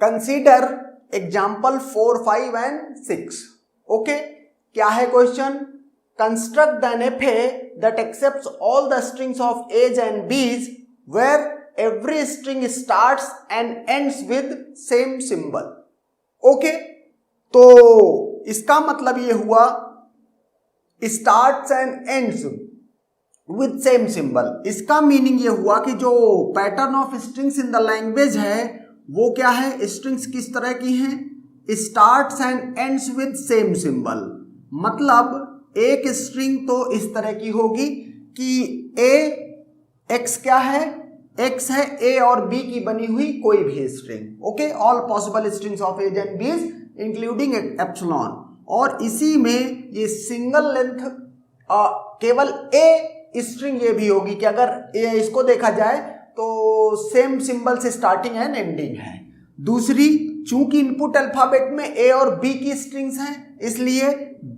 Consider example 4, 5 and 6। Okay, क्या है question? Construct the NFA that accepts all the strings of A's and B's where every string starts and ends with same symbol। Okay, तो इसका मतलब ये हुआ starts and ends with same symbol। इसका meaning ये हुआ कि जो pattern of strings in the language है वो क्या है? स्ट्रिंग्स किस तरह की हैं? Starts and ends with same symbol. मतलब एक स्ट्रिंग तो इस तरह की होगी कि एक्स क्या है? एक्स है ए और बी की बनी हुई कोई भी string. Okay, all possible strings of as and b's including epsilon. और इसी में ये सिंगल लेंथ केवल ए स्ट्रिंग ये भी होगी कि अगर इसको देखा जाए तो सेम सिंबल से स्टार्टिंग एंड एंडिंग है। दूसरी, चूंकि इनपुट अल्फाबेट में ए और बी की स्ट्रिंग्स हैं इसलिए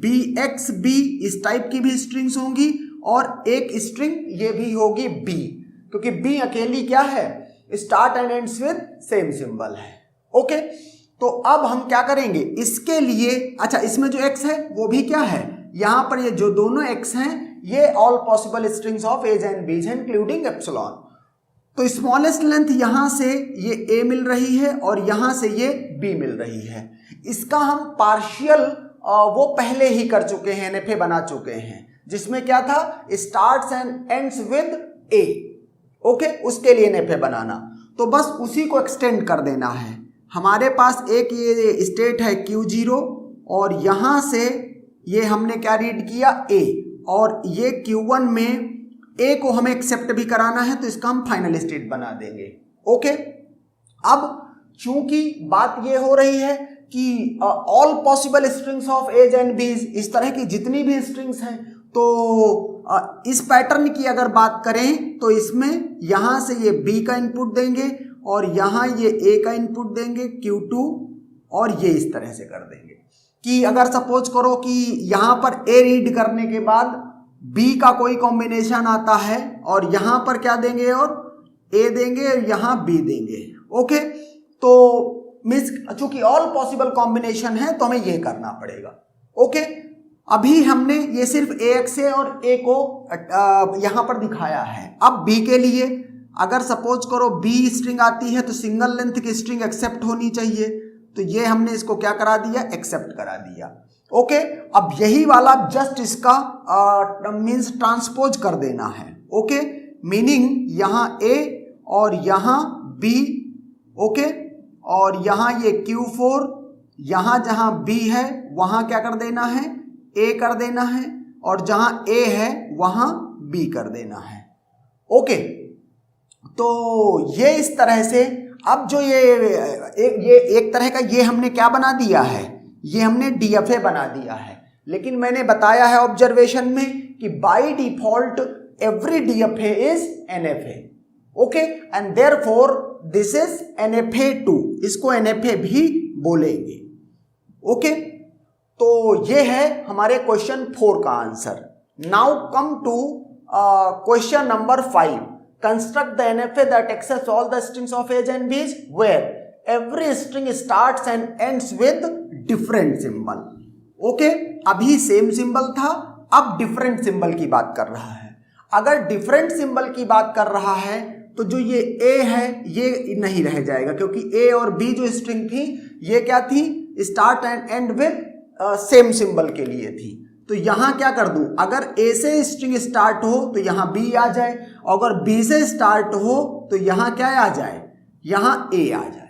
बी एक्स बी इस टाइप की भी स्ट्रिंग्स होंगी और एक स्ट्रिंग ये भी होगी बी, क्योंकि बी अकेली क्या है? Start and ends with same symbol है। ओके, तो अब हम क्या करेंगे इसके लिए? अच्छा, इसमें जो एक्स है वो भी क्या है? यहां पर ये जो दोनों एक्स हैं ये all possible strings of as and b's हैं इंक्लूडिंग एप्सिलॉन। तो स्मॉलेस्ट लेंथ यहां से ये ए मिल रही है और यहां से ये बी मिल रही है। इसका हम पार्शियल वो पहले ही कर चुके हैं, NFA बना चुके हैं, जिसमें क्या था? Starts and ends with A. Okay, उसके लिए NFA बनाना, तो बस उसी को एक्सटेंड कर देना है। हमारे पास एक ये स्टेट है Q0 और यहां से ये हमने क्या रीड किया? ए, और ये Q1 में ए को हमें एक्सेप्ट भी कराना है तो इसका हम फाइनल स्टेट बना देंगे। ओके, अब चूंकि बात ये हो रही है कि all possible strings of as and b's, इस तरह की जितनी भी स्ट्रिंग्स हैं, तो इस पैटर्न की अगर बात करें तो इसमें यहां से ये बी का इनपुट देंगे और यहां ये ए का इनपुट देंगे Q2 और ये इस तरह से कर देंगे कि अगर सपोज करो कि यहां पर ए रीड करने के बाद बी का कोई कॉम्बिनेशन आता है और यहां पर क्या देंगे? और ए देंगे और यहां बी देंगे। ओके, तो मीन्स चूंकि ऑल पॉसिबल कॉम्बिनेशन है तो हमें ये करना पड़ेगा। ओके, अभी हमने ये सिर्फ ए एक्स और ए को यहां पर दिखाया है। अब बी के लिए अगर सपोज करो बी स्ट्रिंग आती है तो सिंगल लेंथ की स्ट्रिंग एक्सेप्ट होनी चाहिए, तो ये हमने इसको क्या करा दिया? एक्सेप्ट करा दिया। ओके, अब यही वाला जस्ट इसका मीन्स ट्रांसपोज कर देना है। ओके, मीनिंग यहां ए और यहां बी। ओके, और यहां ये Q4, यहां जहां बी है वहां क्या कर देना है? ए कर देना है, और जहां ए है वहां बी कर देना है। ओके, तो ये इस तरह से अब जो ये एक तरह का ये हमने क्या बना दिया है? ये हमने DFA बना दिया है। लेकिन मैंने बताया है ऑब्जर्वेशन में कि by default every DFA is NFA। Okay, and therefore this is NFA2, इसको NFA भी बोलेंगे। ओके, तो ये है हमारे क्वेश्चन 4 का answer. Now come to question number 5। Construct the NFA that accepts all the strings of A's and B's where every string starts and ends with different symbol। Okay, अभी same symbol था, अब different symbol की बात कर रहा है। अगर different symbol की बात कर रहा है तो जो ये ए है ये नहीं रह जाएगा, क्योंकि ए और बी जो स्ट्रिंग थी ये क्या थी? Start and and with same symbol के लिए थी। तो यहां क्या कर दूं? अगर ए से स्ट्रिंग स्टार्ट हो तो यहां बी आ जाए, और अगर बी से स्टार्ट हो तो यहां क्या आ जाए? यहां ए आ जाए।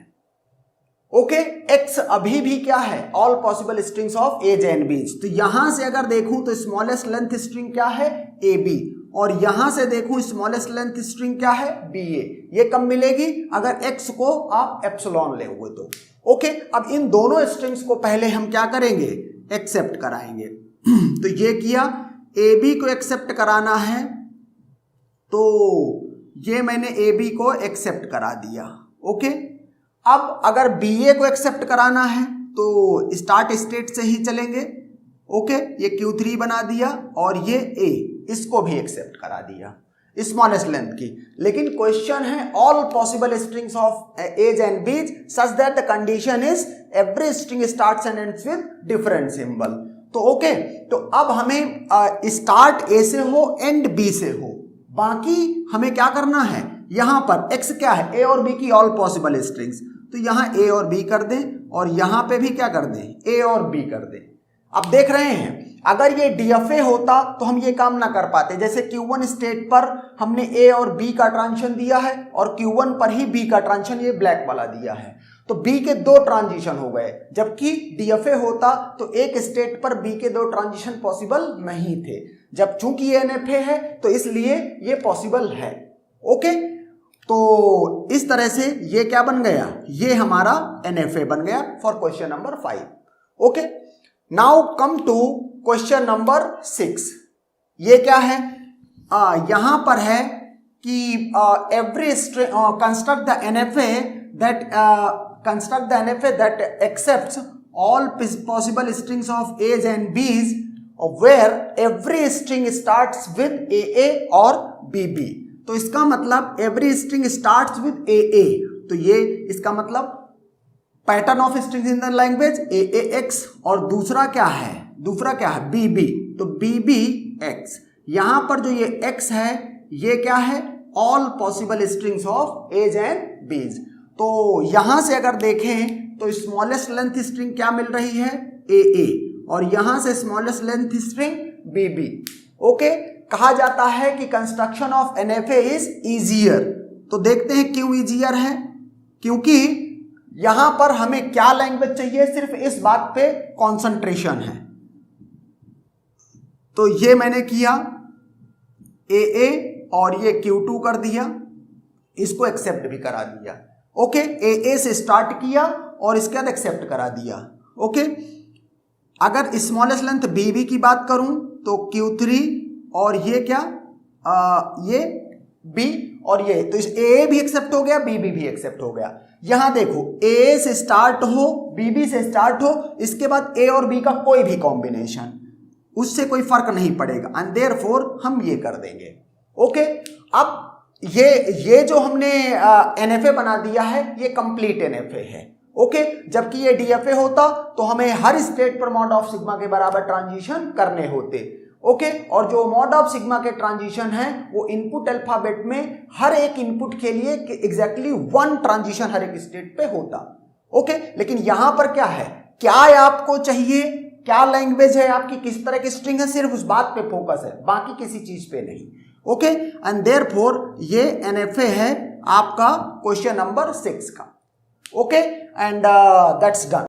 ओके, एक्स अभी भी क्या है? All possible strings of as and b's. तो यहां से अगर देखूं तो स्मॉलेस्ट लेंथ स्ट्रिंग क्या है? ए बी, और यहां से देखूं स्मॉलेस्ट लेंथ स्ट्रिंग क्या है? बी ए। ये कब मिलेगी? अगर एक्स को आप एप्सिलॉन ले हुए तो। ओके, अब इन दोनों स्ट्रिंग्स को पहले हम क्या करेंगे? एक्सेप्ट कराएंगे। तो ये किया, ए बी को एक्सेप्ट कराना है तो ये मैंने ए बी को एक्सेप्ट करा दिया। ओके, अब अगर बी ए को एक्सेप्ट कराना है तो स्टार्ट स्टेट से ही चलेंगे। ओके, ये Q3 बना दिया और ये ए, इसको भी एक्सेप्ट करा दिया। स्मॉलेस्ट लेंथ की, लेकिन क्वेश्चन है all possible strings of as and B's such that the condition is every string starts and ends with different symbol. तो ओके, तो अब हमें स्टार्ट ए से हो एंड बी से हो, बाकी हमें क्या करना है, यहां पर x क्या है, a और b की ऑल पॉसिबल स्ट्रिंग्स, तो यहां a और b कर दें और यहां पे भी क्या कर दें, a और b कर दें। अब देख रहे हैं अगर ये DFA होता तो हम ये काम ना कर पाते, जैसे Q1 स्टेट पर हमने A और B का ट्रांजिशन दिया है और Q1 पर ही B का ट्रांजिशन ये ब्लैक वाला दिया है, तो B के 2 ट्रांजिशन हो गए, जबकि DFA होता तो एक स्टेट पर B के 2 ट्रांजिशन पॉसिबल नहीं थे। जब चूंकि ये NFA है तो इसलिए ये पॉसिबल है। ओके, तो इस तरह से ये क्या बन गया, ये हमारा NFA बन गया for question number 5। Okay, now come to question number 6। ये क्या है, यहां पर है कि every construct the NFA that accepts all possible strings of as and B's where every string starts with AA और BB। तो इसका मतलब every string starts with AA, तो ये इसका मतलब pattern of strings in the language AAX, और दूसरा क्या है BB, तो BBX। यहां पर जो ये X है ये क्या है, all possible strings of as and b's. तो यहां से अगर देखें तो स्मॉलेस्ट लेंथ स्ट्रिंग क्या मिल रही है, AA, और यहां से smallest length string BB। Okay, कहा जाता है कि construction of NFA is easier. तो देखते हैं क्यों इजियर है, क्योंकि यहां पर हमें क्या लैंग्वेज चाहिए, सिर्फ इस बात पे कंसंट्रेशन है। तो ये मैंने किया AA और ये Q2 कर दिया, इसको एक्सेप्ट भी करा दिया। ओके, AA से स्टार्ट किया और इसके बाद एक्सेप्ट करा दिया। ओके, अगर स्मॉलेस्ट लेंथ BB की बात करूं तो Q3 और ये क्या, ये B और ये, तो इस AA भी एक्सेप्ट हो गया, BB भी एक्सेप्ट हो गया। यहां देखो AA से स्टार्ट हो, BB से स्टार्ट हो, इसके बाद A और B का कोई भी कॉम्बिनेशन, उससे कोई फर्क नहीं पड़ेगा, एंड देयरफॉर हम ये कर देंगे। ओके, अब ये जो हमने NFA बना दिया है ये कंप्लीट NFA है। ओके, जबकि ये DFA होता तो हमें हर स्टेट पर मॉड ऑफ सिग्मा के बराबर ट्रांजिशन करने होते। ओके, और जो मॉड ऑफ सिग्मा के ट्रांजिशन है वो इनपुट अल्फाबेट में हर एक इनपुट के लिए एग्जैक्टली 1 ट्रांजिशन हर एक स्टेट पे होता। ओके, लेकिन यहां पर क्या है, क्या आपको चाहिए, क्या लैंग्वेज है आपकी, किस तरह की स्ट्रिंग है, सिर्फ उस बात पे फोकस है, बाकी किसी चीज पे नहीं। ओके, एंड देयरफॉर ये NFA है आपका क्वेश्चन नंबर 6 का। Okay, and that's done.